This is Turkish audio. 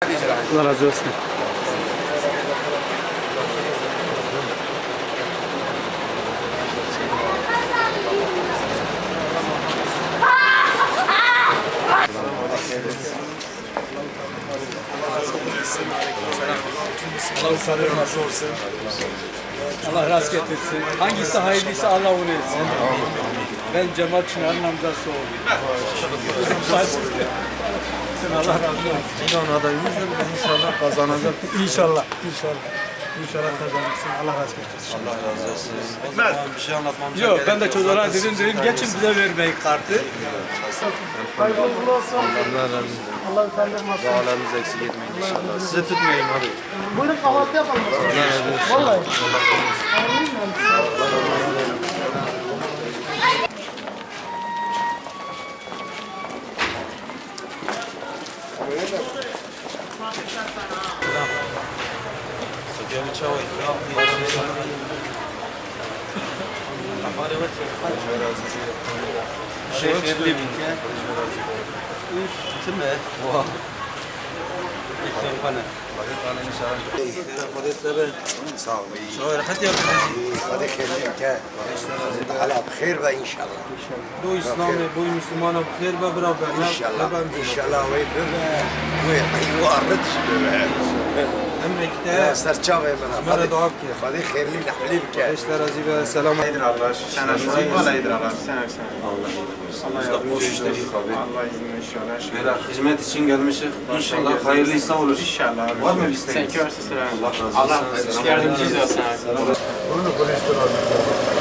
Allah razı olsun. Allah sarıyor nasıl olsun. Allah rast getirsin. Hangisi hayırlıysa Allah onu etsin. Ben Cemal Çınar'ın amcası oğluyum. Allah razı olsun. İnan adayımız da inşallah kazanacak. İnşallah. İnşallah kazanırsın. Allah razı olsun. Allah razı olsun. O zaman bir şey anlatmamıza Yok gerek ben de yok. çocuklara dedim geçin bize vermeyin kartı. Hayırlı olsun. Allah razı olsun. Allah utandırmasın. Dualarınız eksik etmeyin inşallah. Size tutmayayım abi. Buyurun kahvaltı yapalım. Allah razı olsun. Vallahi. Sıcağımı çavay. Şehirli mi? Kim be? Vah. İhsan صعب شو راحت يا الله يخليك على بخير بقى ان شاء الله بو اسلامي بو مسلمان بخير ببرابر ان شاء الله ان شاء الله وين بقى وين وردش امريكا استرجعوا من مرة دعاك يا خلي خير لي نحليك eşler azibe selam Hayırdır Allah. Sen aşkına. Vallahidir Allah. Sen aşkına. Allah Biz de boş işler yok abi. Allah izniyle inşallah. Böyle hizmet için gelmişiz. İnşallah hayırlıysa olur. İnşallah abi. Var mı bir isteğiniz? Sen ki varsa selam. Allah razı olsun. Allah yardımcınız olsun abi. Bunu konuşturalım.